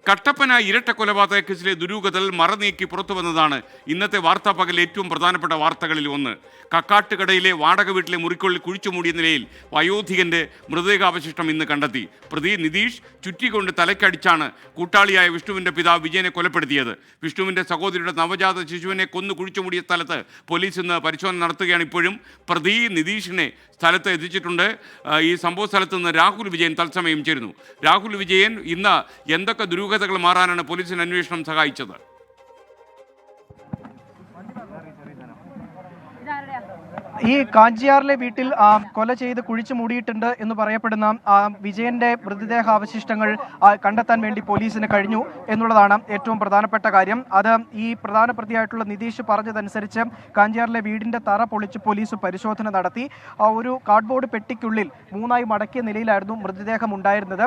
കട്ടപ്പന ഇരട്ട കൊലപാതക കേസിലെ ദുരൂഹതകൾ മറനീക്കി പുറത്തുവന്നതാണ് ഇന്നത്തെ വാർത്താ പകൽ ഏറ്റവും പ്രധാനപ്പെട്ട വാർത്തകളിൽ ഒന്ന്. കക്കാട്ടുകടയിലെ വാടക വീട്ടിലെ മുറിക്കുള്ളിൽ കുഴിച്ചുമൂടിയ നിലയിൽ വയോധികന്റെ മൃതദേഹാവശിഷ്ടം ഇന്ന് കണ്ടെത്തി. പ്രതി നിതീഷ് ചുറ്റിക്കൊണ്ട് തലക്കടിച്ചാണ് കൂട്ടാളിയായ വിഷ്ണുവിന്റെ പിതാവ് വിജയനെ കൊലപ്പെടുത്തിയത്. വിഷ്ണുവിന്റെ സഹോദരിയുടെ നവജാത ശിശുവിനെ കൊന്നു കുഴിച്ചുമൂടിയ സ്ഥലത്ത് പോലീസ് ഇന്ന് പരിശോധന നടത്തുകയാണ്. ഇപ്പോഴും പ്രതി നിതീഷിനെ സ്ഥലത്ത് എത്തിച്ചിട്ടുണ്ട്. ഈ സംഭവ സ്ഥലത്ത് നിന്ന് രാഹുൽ വിജയൻ തത്സമയം ചേരുന്നു. രാഹുൽ വിജയൻ, ഇന്ന് എന്തൊക്കെ ദുരൂഹതകൾ മാറാനാണ് പോലീസിന് അന്വേഷണം സഹായിച്ചത്? ഈ കാഞ്ചിയാറിലെ വീട്ടിൽ കൊല ചെയ്ത് കുഴിച്ചു മൂടിയിട്ടുണ്ട് എന്ന് പറയപ്പെടുന്ന വിജയന്റെ മൃതദേഹാവശിഷ്ടങ്ങൾ കണ്ടെത്താൻ വേണ്ടി പോലീസിന് കഴിഞ്ഞു എന്നുള്ളതാണ് ഏറ്റവും പ്രധാനപ്പെട്ട കാര്യം. അത് ഈ പ്രധാന പ്രതിയായിട്ടുള്ള നിതീഷ് പറഞ്ഞതനുസരിച്ച് കാഞ്ചിയാറിലെ വീടിന്റെ തറ പൊളിച്ച് പോലീസ് പരിശോധന നടത്തി. ഒരു കാർഡ്ബോർഡ് പെട്ടിക്കുള്ളിൽ മൂന്നായി മടക്കിയ നിലയിലായിരുന്നു മൃതദേഹം ഉണ്ടായിരുന്നത്.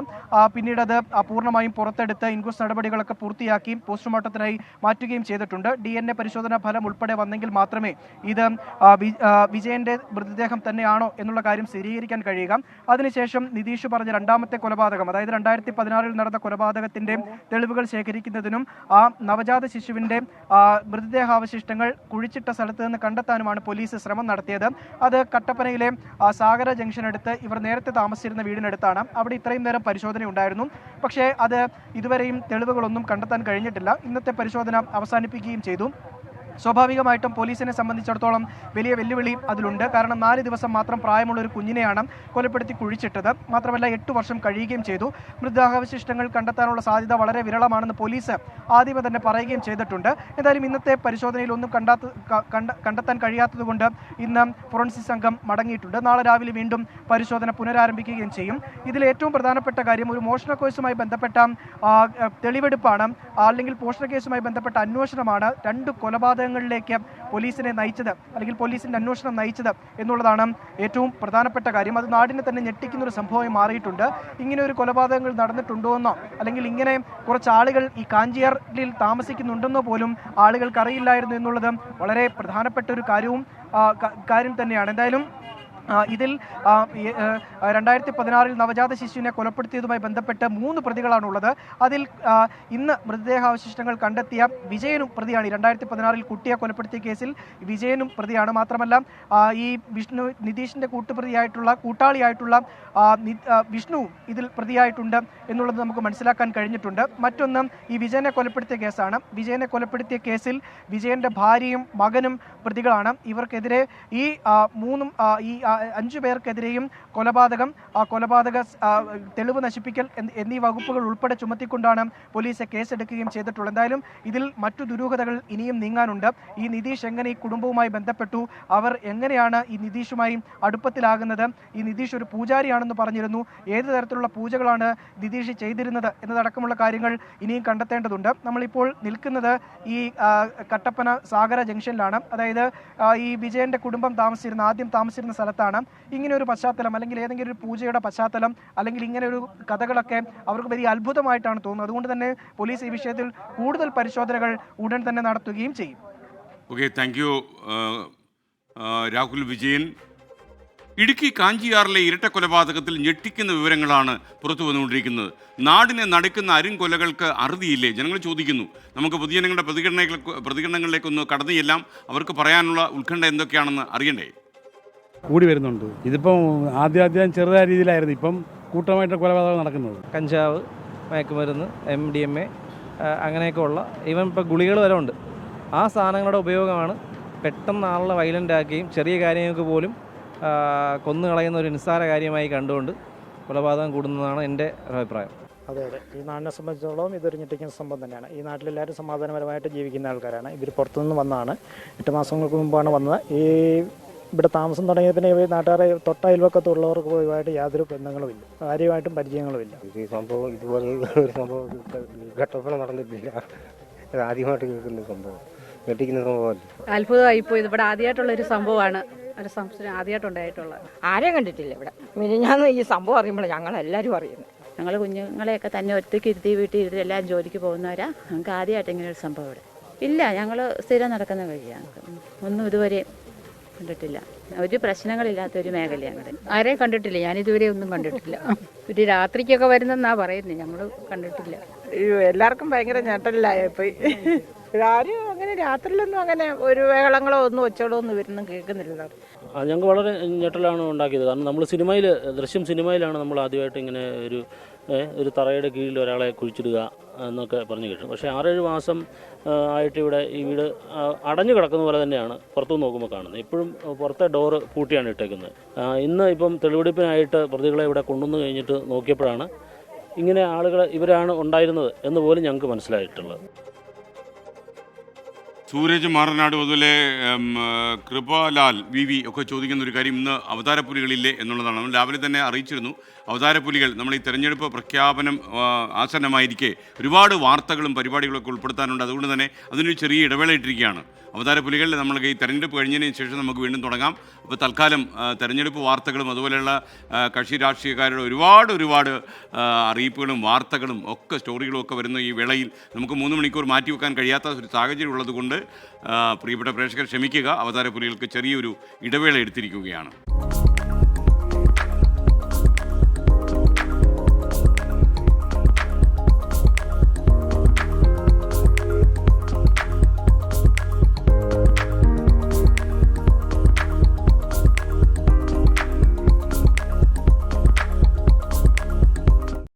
പിന്നീട് അത് പൂർണ്ണമായും പുറത്തെടുത്ത് ഇൻക്വസ്റ്റ് നടപടികളൊക്കെ പൂർത്തിയാക്കി പോസ്റ്റ്മോർട്ടത്തിനായി മാറ്റുകയും ചെയ്തിട്ടുണ്ട്. DNA പരിശോധനാ ഫലം ഉൾപ്പെടെ വന്നെങ്കിൽ മാത്രമേ ഇത് വിജയന്റെ മൃതദേഹം തന്നെയാണോ എന്നുള്ള കാര്യം സ്ഥിരീകരിക്കാൻ കഴിയുക. അതിനുശേഷം നിതീഷ് പറഞ്ഞ രണ്ടാമത്തെ കൊലപാതകം, അതായത് 2016 നടന്ന കൊലപാതകത്തിന്റെ തെളിവുകൾ ശേഖരിക്കുന്നതിനും ആ നവജാത ശിശുവിന്റെ മൃതദേഹാവശിഷ്ടങ്ങൾ കുഴിച്ചിട്ട സ്ഥലത്ത് നിന്ന് കണ്ടെത്താനുമാണ് പോലീസ് ശ്രമം നടത്തിയത്. അത് കട്ടപ്പനയിലെ സാഗര ജംഗ്ഷൻ അടുത്ത് ഇവർ നേരത്തെ താമസിച്ചിരുന്ന വീടിനടുത്താണ്. അവിടെ ഇത്രയും നേരം പരിശോധന ഉണ്ടായിരുന്നു. പക്ഷേ അത് ഇതുവരെയും തെളിവുകളൊന്നും കണ്ടെത്താൻ കഴിഞ്ഞിട്ടില്ല. ഇന്നത്തെ പരിശോധന അവസാനിപ്പിക്കുകയും ചെയ്തു. സ്വാഭാവികമായിട്ടും പോലീസിനെ സംബന്ധിച്ചിടത്തോളം വലിയ വെല്ലുവിളി അതിലുണ്ട്. കാരണം 4 ദിവസം മാത്രം പ്രായമുള്ള ഒരു കുഞ്ഞിനെയാണ് കൊലപ്പെടുത്തി കുഴിച്ചിട്ടത്. മാത്രമല്ല 8 വർഷം കഴിയുകയും ചെയ്തു. മൃതദേഹാവശിഷ്ടങ്ങൾ കണ്ടെത്താനുള്ള സാധ്യത വളരെ വിരളമാണെന്ന് പോലീസ് ആദ്യമേ തന്നെ പറയുകയും ചെയ്തിട്ടുണ്ട്. എന്തായാലും ഇന്നത്തെ പരിശോധനയിൽ ഒന്നും കണ്ടെത്താൻ കഴിയാത്തതുകൊണ്ട് ഇന്ന് ഫോറൻസിക് സംഘം മടങ്ങിയിട്ടുണ്ട്. നാളെ രാവിലെ വീണ്ടും പരിശോധന പുനരാരംഭിക്കുകയും ചെയ്യും. ഇതിൽ ഏറ്റവും പ്രധാനപ്പെട്ട കാര്യം ഒരു മോഷണ കേസുമായി ബന്ധപ്പെട്ട തെളിവെടുപ്പാണ്, അല്ലെങ്കിൽ മോഷണ കേസുമായി ബന്ധപ്പെട്ട അന്വേഷണമാണ് 2 കൊലപാതകങ്ങളിലേക്ക് പോലീസിനെ നയിച്ചത്, അല്ലെങ്കിൽ പോലീസിന്റെ അന്വേഷണം നയിച്ചത് എന്നുള്ളതാണ് ഏറ്റവും പ്രധാനപ്പെട്ട കാര്യം. അത് നാടിനെ തന്നെ ഞെട്ടിക്കുന്ന ഒരു സംഭവമായി മാറിയിട്ടുണ്ട്. ഇങ്ങനെ ഒരു കൊലപാതകങ്ങൾ നടന്നിട്ടുണ്ടോ എന്നോ, അല്ലെങ്കിൽ ഇങ്ങനെ കുറച്ച് ആളുകൾ ഈ കാഞ്ചിയാറിൽ താമസിക്കുന്നുണ്ടെന്നോ പോലും ആളുകൾക്ക് അറിയില്ലായിരുന്നു എന്നുള്ളത് വളരെ പ്രധാനപ്പെട്ട ഒരു കാര്യം തന്നെയാണ്. എന്തായാലും ഇതിൽ 2016 നവജാത ശിശുവിനെ കൊലപ്പെടുത്തിയതുമായി ബന്ധപ്പെട്ട് 3 പ്രതികളാണുള്ളത്. അതിൽ ഇന്ന് മൃതദേഹാവശിഷ്ടങ്ങൾ കണ്ടെത്തിയ വിജയനും പ്രതിയാണ്. 2016 കുട്ടിയെ കൊലപ്പെടുത്തിയ കേസിൽ വിജയനും പ്രതിയാണ്. മാത്രമല്ല ഈ നിതീഷിന്റെ കൂട്ടാളിയായിട്ടുള്ള വിഷ്ണുവും ഇതിൽ പ്രതിയായിട്ടുണ്ട് എന്നുള്ളത് നമുക്ക് മനസ്സിലാക്കാൻ കഴിഞ്ഞിട്ടുണ്ട്. മറ്റൊന്ന് ഈ വിജയനെ കൊലപ്പെടുത്തിയ കേസാണ്. വിജയനെ കൊലപ്പെടുത്തിയ കേസിൽ വിജയന്റെ ഭാര്യയും മകനും പ്രതികളാണ്. ഇവർക്കെതിരെ ഈ 5 പേർക്കെതിരെയും കൊലപാതക തെളിവ് നശിപ്പിക്കൽ എന്നീ വകുപ്പുകൾ ഉൾപ്പെടെ ചുമത്തിക്കൊണ്ടാണ് പോലീസ് കേസെടുക്കുകയും ചെയ്തിട്ടുള്ളത്. എന്തായാലും ഇതിൽ മറ്റു ദുരൂഹതകൾ ഇനിയും നീങ്ങാനുണ്ട്. ഈ നിതീഷ് എങ്ങനെ ഈ കുടുംബവുമായി ബന്ധപ്പെട്ടു, അവർ എങ്ങനെയാണ് ഈ നിതീഷുമായി അടുപ്പത്തിലാകുന്നത്, ഈ നിതീഷ് ഒരു പൂജാരിയാണെന്ന് പറഞ്ഞിരുന്നു, ഏത് തരത്തിലുള്ള പൂജകളാണ് നിതീഷ് ചെയ്തിരുന്നത് എന്നതടക്കമുള്ള കാര്യങ്ങൾ ഇനിയും കണ്ടെത്തേണ്ടതുണ്ട്. നമ്മളിപ്പോൾ നിൽക്കുന്നത് ഈ കട്ടപ്പന സാഗര ജംഗ്ഷനിലാണ്. അതായത് ഈ വിജയന്റെ കുടുംബം ആദ്യം താമസിച്ചിരുന്ന സ്ഥലത്താണ്. ഇങ്ങനെ ഒരു പശ്ചാത്തലം, അല്ലെങ്കിൽ ഏതെങ്കിലും ഒരു പൂജയുടെ പശ്ചാത്തലം, അല്ലെങ്കിൽ ഇങ്ങനെ ഒരു കഥകളൊക്കെ അവർക്ക് വലിയ അത്ഭുതമായിട്ടാണ് തോന്നുന്നത്. അതുകൊണ്ട് തന്നെ പോലീസ് ഈ വിഷയത്തിൽ കൂടുതൽ പരിശോധനകൾ ഉടൻ തന്നെ നടത്തുകയും ചെയ്യും. Okay, thank you Rahul Vijayan. Idukki കാഞ്ചിയാറിലെ ഇരട്ട കൊലപാതകത്തിൽ ഞെട്ടിക്കുന്ന വിവരങ്ങളാണ് പുറത്തു വന്നുകൊണ്ടിരിക്കുന്നത്. നാടിനെ നടുക്കുന്ന അരുംകൊലകൾക്ക് അറുതിയില്ലേ? ജനങ്ങൾ ചോദിക്കുന്നു. നമുക്ക് പൊതുജനങ്ങളുടെ പ്രതികരണങ്ങളിലേക്കൊന്ന് കടന്നു ചെല്ലാം. അവർക്ക് പറയാനുള്ള ഉത്കണ്ഠ എന്തൊക്കെയാണെന്ന് അറിയണ്ടേ? കൂടി വരുന്നുണ്ട്. ഇതിപ്പം ആദ്യം ചെറുതായ രീതിയിലായിരുന്നു, ഇപ്പം കൂട്ടമായിട്ട് കൊലപാതകം നടക്കുന്നത്. കഞ്ചാവ്, മയക്കുമരുന്ന്, MDMA അങ്ങനെയൊക്കെ ഉള്ള ഈവൻ ഇപ്പോൾ ഗുളികൾ വരെ ഉണ്ട്. ആ സാധനങ്ങളുടെ ഉപയോഗമാണ് പെട്ടെന്ന് ആളുടെ വയലൻ്റ് ആക്കുകയും ചെറിയ കാര്യങ്ങൾക്ക് പോലും കൊന്നു കളയുന്ന ഒരു നിസ്സാര കാര്യമായി കണ്ടുകൊണ്ട് കൊലപാതകം കൂടുന്നതാണ് എൻ്റെ അഭിപ്രായം. അതെ, ഈ നാടിനെ സംബന്ധിച്ചിടത്തോളം ഇതൊരു ഞെട്ടിക്കുന്ന സംഭവം തന്നെയാണ്. ഈ നാട്ടിലെല്ലാവരും സമാധാനപരമായിട്ട് ജീവിക്കുന്ന ആൾക്കാരാണ്. ഇവർ പുറത്തുനിന്ന് വന്നതാണ്. 8 മാസങ്ങൾക്ക് മുമ്പാണ് വന്നത്. ഇവിടെ താമസം തുടങ്ങിയ പിന്നെ നാട്ടുകാരെ തൊട്ടയൽവക്കത്തുള്ളവർക്ക് ഇതുമായിട്ട് യാതൊരു ബന്ധങ്ങളുമില്ല, കാര്യമായിട്ടും പരിചയങ്ങളുമില്ല. ഈ സംഭവം ഇതുപോലെ ഒരു സംഭവം ഘട്ടപ്പന നടന്നിട്ടില്ല. ഇത് ആദ്യമായിട്ട് കേൾക്കുന്ന സംഭവം, ഞെട്ടിക്കുന്ന സംഭവമല്ല. അത്ഭുതമായിപ്പോയി. ഇവിടെ ആദ്യമായിട്ടുള്ളൊരു സംഭവമാണ്, ഒരു സംശയം ആദ്യമായിട്ടുണ്ടായിട്ടുള്ളത്. ആരെയും കണ്ടിട്ടില്ല ഇവിടെ. മിനിഞ്ഞാന്ന് ഈ സംഭവം അറിയുമ്പോൾ ഞങ്ങളെല്ലാവരും അറിയുന്നത്. ഞങ്ങൾ കുഞ്ഞുങ്ങളെയൊക്കെ തന്നെ ഒറ്റയ്ക്ക് ഇരുത്തി വീട്ടിൽ ഇരുത്തി എല്ലാം ജോലിക്ക് പോകുന്നവരാ. ഞങ്ങൾക്ക് ആദ്യമായിട്ട് ഇങ്ങനെ ഒരു സംഭവം ഇവിടെ ഇല്ല. ഞങ്ങൾ സ്ഥിരം നടക്കുന്ന വഴിയാണ്, ഒന്നും ഇതുവരെ കണ്ടിട്ടില്ല. ഒരു പ്രശ്നങ്ങളില്ലാത്തൊരു മേഖലയാണ്. ആരെയും കണ്ടിട്ടില്ല, ഞാനിതുവരെ ഒന്നും കണ്ടിട്ടില്ല. ഒരു രാത്രിക്കൊക്കെ വരുന്നെന്നാ പറയുന്നത്, ഞങ്ങൾ കണ്ടിട്ടില്ല. എല്ലാവർക്കും ഭയങ്കര ഞെട്ടലായിപ്പോയി. ആരും അങ്ങനെ രാത്രിയിലൊന്നും അങ്ങനെ ഒരു വേളങ്ങളോ ഒന്നും ഒച്ചകളോ ഒന്നും ഇവരൊന്നും കേൾക്കുന്നില്ല. ഞങ്ങൾക്ക് വളരെ ഞെട്ടലാണ് ഉണ്ടാക്കിയത്. കാരണം നമ്മൾ സിനിമയിൽ, ദൃശ്യം സിനിമയിലാണ് നമ്മൾ ആദ്യമായിട്ട് ഇങ്ങനെ ഒരു തറയുടെ കീഴിൽ ഒരാളെ കുഴിച്ചിടുക എന്നൊക്കെ പറഞ്ഞു കേട്ടു. പക്ഷേ 6-7 മാസം ആയിട്ട് ഇവിടെ ഈ വീട് അടഞ്ഞു കിടക്കുന്ന പോലെ തന്നെയാണ് പുറത്തുനിന്ന് നോക്കുമ്പോൾ കാണുന്നത്. ഇപ്പോഴും പുറത്തെ ഡോറ് പൂട്ടിയാണ് ഇട്ടേക്കുന്നത്. ഇന്ന് ഇപ്പം തെളിവെടുപ്പിനായിട്ട് പ്രതികളെ ഇവിടെ കൊണ്ടുവന്ന് കഴിഞ്ഞിട്ട് നോക്കിയപ്പോഴാണ് ഇങ്ങനെ ആളുകൾ ഇവരാണ് ഉണ്ടായിരുന്നത് എന്ന് പോലും ഞങ്ങൾക്ക് മനസ്സിലായിട്ടുള്ളത്. സൂരജ് മാറനാട്, അതുപോലെ കൃപാലാൽ വി ഒക്കെ ചോദിക്കുന്ന ഒരു കാര്യം, ഇന്ന് അവതാരപ്പുലികളില്ലേ എന്നുള്ളതാണ്. നമ്മൾ രാവിലെ തന്നെ അറിയിച്ചിരുന്നു, അവതാരപ്പുലികൾ നമ്മൾ ഈ തെരഞ്ഞെടുപ്പ് പ്രഖ്യാപനം ആസന്നമായിരിക്കെ ഒരുപാട് വാർത്തകളും പരിപാടികളൊക്കെ ഉൾപ്പെടുത്താനുണ്ട്. അതുകൊണ്ട് തന്നെ അതിനൊരു ചെറിയ ഇടവേള ഇട്ടിരിക്കുകയാണ്. അവതാരപ്പുലികൾ നമ്മൾക്ക് ഈ തെരഞ്ഞെടുപ്പ് കഴിഞ്ഞതിന് ശേഷം നമുക്ക് വീണ്ടും തുടങ്ങാം. അപ്പോൾ തൽക്കാലം തെരഞ്ഞെടുപ്പ് വാർത്തകളും അതുപോലെയുള്ള കക്ഷി രാഷ്ട്രീയക്കാരുടെ ഒരുപാട് അറിയിപ്പുകളും വാർത്തകളും ഒക്കെ സ്റ്റോറികളും ഒക്കെ വരുന്ന ഈ വേളയിൽ നമുക്ക് 3 മണിക്കൂർ മാറ്റിവെക്കാൻ കഴിയാത്ത ഒരു സാഹചര്യം ഉള്ളതുകൊണ്ട് പ്രിയപ്പെട്ട പ്രേക്ഷകർ ക്ഷമിക്കുക. അവതാരപ്പുലികൾക്ക് ചെറിയൊരു ഇടവേള എടുത്തിരിക്കുകയാണ്.